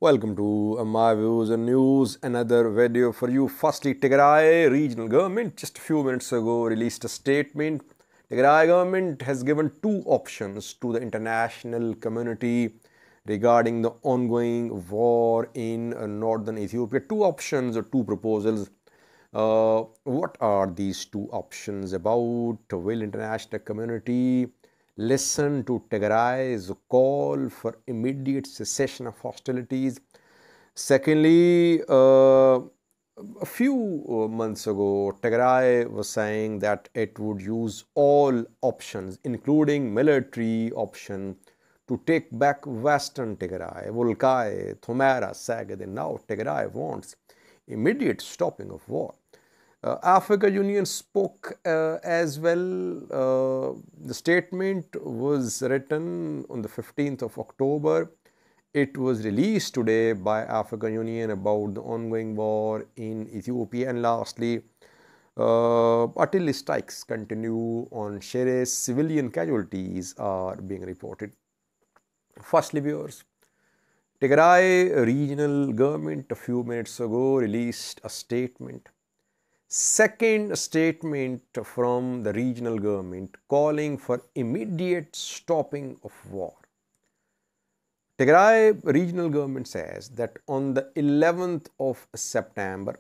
Welcome to my views and news, another video for you. Firstly, Tigray regional government just a few minutes ago released a statement. Tigray government has given two options to the international community regarding the ongoing war in northern Ethiopia. Two options or two proposals. What are these two options about? Will international community listen to Tigray's call for immediate cessation of hostilities? Secondly, a few months ago, Tigray was saying that it would use all options, including military option, to take back Western Tigray, Volkai, Thumera, Sagad. And now Tigray wants immediate stopping of war. African Union spoke as well. The statement was written on the 15th of October. It was released today by African Union about the ongoing war in Ethiopia. And lastly, artillery strikes continue on Shire. Civilian casualties are being reported. Firstly, viewers, Tigray regional government a few minutes ago released a statement. Second statement from the regional government calling for immediate stopping of war. Tigray regional government says that on the 11th of September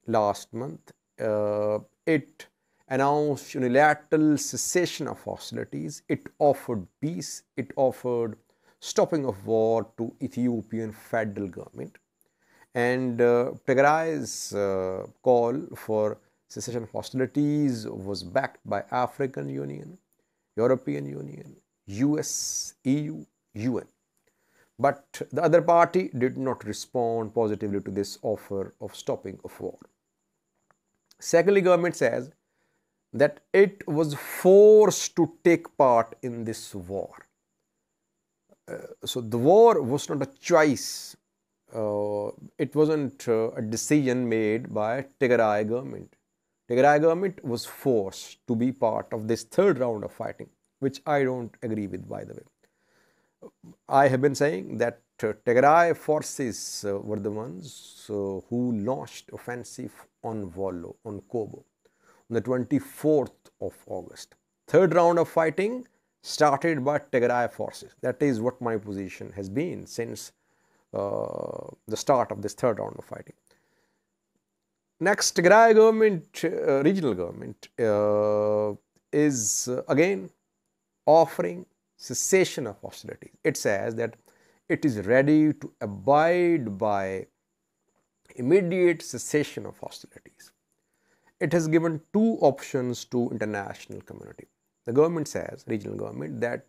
last month, it announced unilateral cessation of hostilities. It offered peace. It offered stopping of war to Ethiopian federal government. And Tigray's call for cessation of hostilities was backed by African Union, European Union, US, EU, UN. But the other party did not respond positively to this offer of stopping of war. Secondly, government says that it was forced to take part in this war. So the war was not a choice. It wasn't a decision made by Tigray government. Tigray government was forced to be part of this third round of fighting, which I don't agree with, by the way. I have been saying that Tigray forces were the ones who launched offensive on Wollo, on Kobo, on the 24th of August. Third round of fighting started by Tigray forces. That is what my position has been since the start of this third round of fighting. Next, Tigray government, regional government, is again offering cessation of hostilities. It says that it is ready to abide by immediate cessation of hostilities. It has given two options to international community. The government says, regional government, that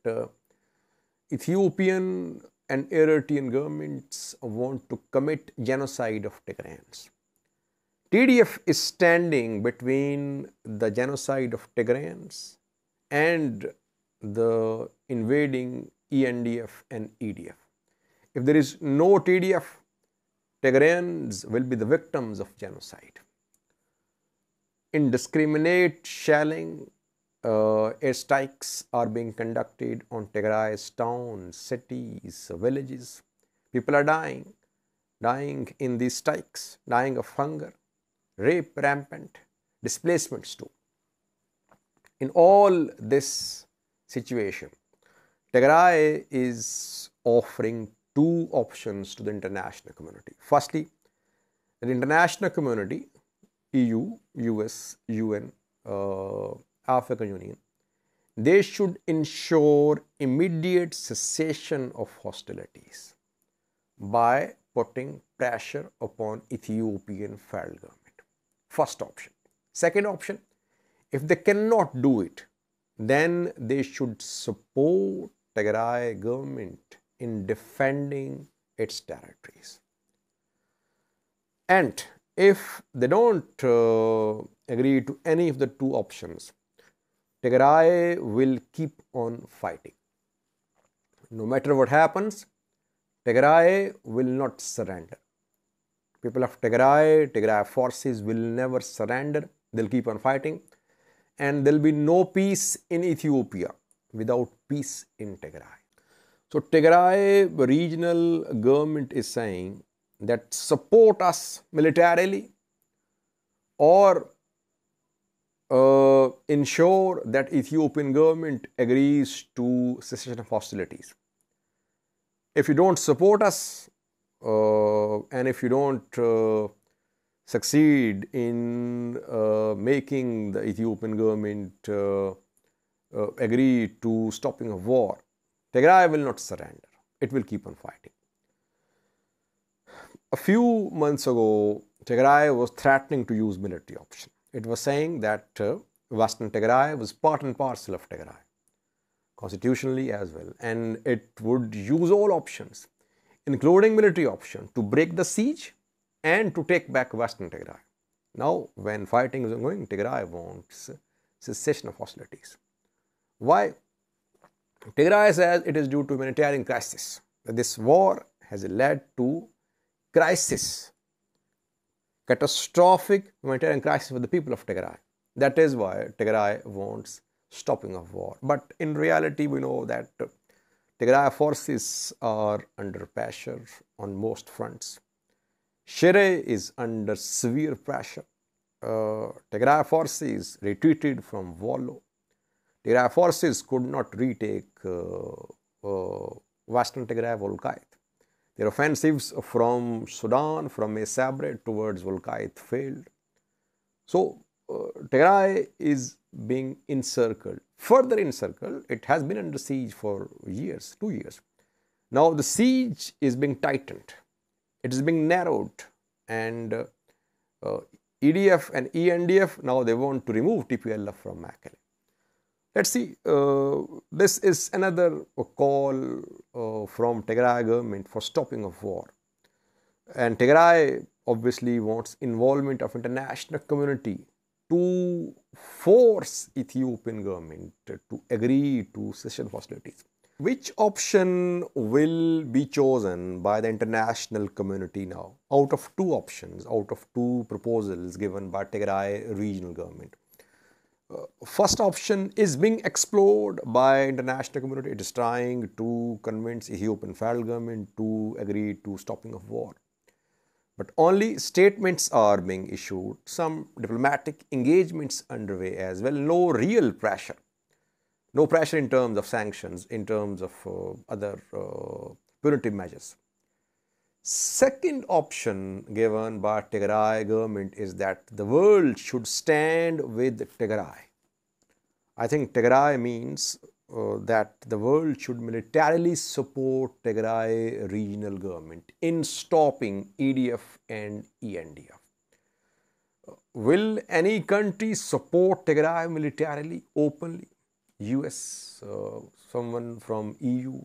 Ethiopian and Eritrean governments want to commit genocide of Tigrayans. TDF is standing between the genocide of Tigrayans and the invading ENDF and EDF. If there is no TDF, Tigrayans will be the victims of genocide. Indiscriminate shelling, airstrikes are being conducted on Tigray's towns, cities, villages. People are dying in these strikes, dying of hunger, rape rampant, displacements too. In all this situation, Tigray is offering two options to the international community. Firstly, the international community, EU, US, UN, African Union, they should ensure immediate cessation of hostilities by putting pressure upon Ethiopian federal government. First option. Second option, if they cannot do it, then they should support Tigray government in defending its territories. And if they don't agree to any of the two options, Tigray will keep on fighting. No matter what happens, Tigray will not surrender. People of Tigray forces will never surrender. They'll keep on fighting. And there will be no peace in Ethiopia without peace in Tigray. So Tigray regional government is saying that support us militarily or ensure that Ethiopian government agrees to cessation of hostilities. If you don't support us and if you don't succeed in making the Ethiopian government agree to stopping of war, Tigray will not surrender. It will keep on fighting. A few months ago, Tigray was threatening to use military option. It was saying that Western Tigray was part and parcel of Tigray, constitutionally as well, and it would use all options, including military option, to break the siege and to take back Western Tigray. Now, when fighting is ongoing, Tigray wants cessation of hostilities. Why? Tigray says it is due to humanitarian crisis. This war has led to crisis, catastrophic humanitarian crisis for the people of Tigray. That is why Tigray wants stopping of war. But in reality, we know that Tigray forces are under pressure on most fronts. Shire is under severe pressure. Tigray forces retreated from Wollo. Tigray forces could not retake Western Tigray Volkite. Their offensives from Sudan, from Mesabre towards Volkite failed. So, Tigray is being encircled. Further encircled, it has been under siege for years, 2 years. Now, the siege is being tightened. It is being narrowed. And EDF and ENDF, now they want to remove TPLF from Mekelle. Let's see, this is another call from Tigray government for stopping of war. And Tigray obviously wants involvement of international community to force Ethiopian government to agree to cessation of hostilities. Which option will be chosen by the international community now? Out of two options, out of two proposals given by Tigray regional government. First option is being explored by international community. It is trying to convince Ethiopian federal government to agree to stopping of war. But only statements are being issued, some diplomatic engagements underway as well, no real pressure. No pressure in terms of sanctions, in terms of other punitive measures. Second option given by Tigray government is that the world should stand with Tigray. I think Tigray means that the world should militarily support Tigray regional government in stopping EDF and ENDF. Will any country support Tigray militarily, openly? US, someone from EU?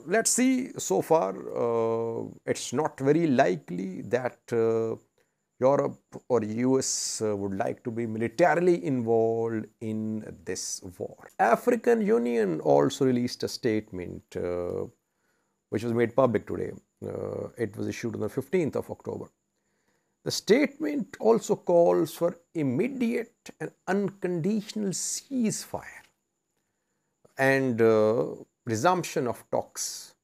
Let's see, so far it's not very likely that Europe or US would like to be militarily involved in this war. African Union also released a statement which was made public today. It was issued on the 15th of October. The statement also calls for immediate and unconditional ceasefire and resumption of talks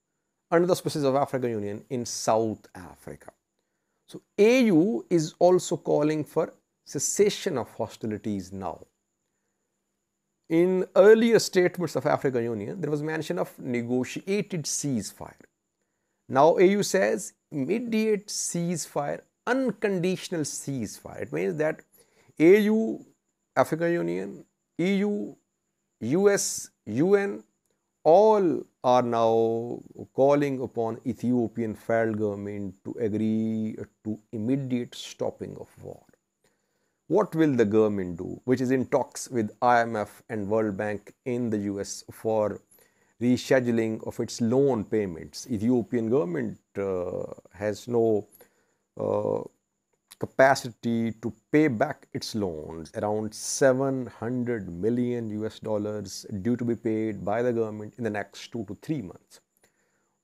under the auspices of African Union in South Africa. So, AU is also calling for cessation of hostilities now. In earlier statements of African Union, there was mention of negotiated ceasefire. Now, AU says immediate ceasefire, unconditional ceasefire. It means that AU, African Union, EU, US, UN, all are now calling upon Ethiopian federal government to agree to immediate stopping of war. What will the government do, which is in talks with IMF and World Bank in the US for rescheduling of its loan payments? Ethiopian government has no capacity to pay back its loans, around 700 million US dollars due to be paid by the government in the next 2 to 3 months,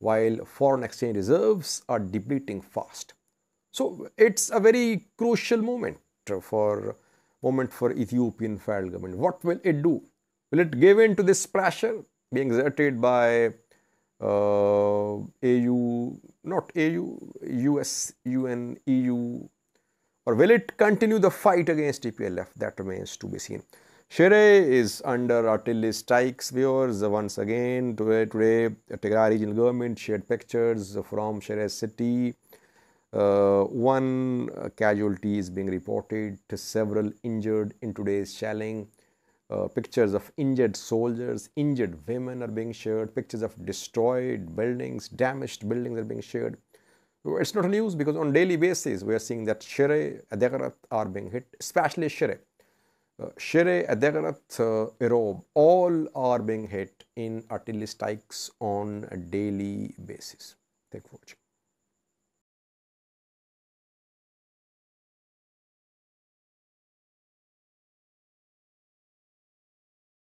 while foreign exchange reserves are depleting fast. So it's a very crucial moment for Ethiopian federal government. What will it do? Will it give in to this pressure? being exerted by AU, not AU, US, UN, EU, or will it continue the fight against TPLF? That remains to be seen. Shire is under artillery strikes, viewers. Once again, today the Tigray regional government shared pictures from Shire city. One casualty is being reported, several injured in today's shelling. Pictures of injured soldiers, injured women are being shared. Pictures of destroyed buildings, damaged buildings are being shared. So it's not news because on daily basis we are seeing that Shire, Adagarat are being hit, especially Shire. Shire, Adagarat, Irob, all are being hit in artillery strikes on a daily basis. Thank you for watching.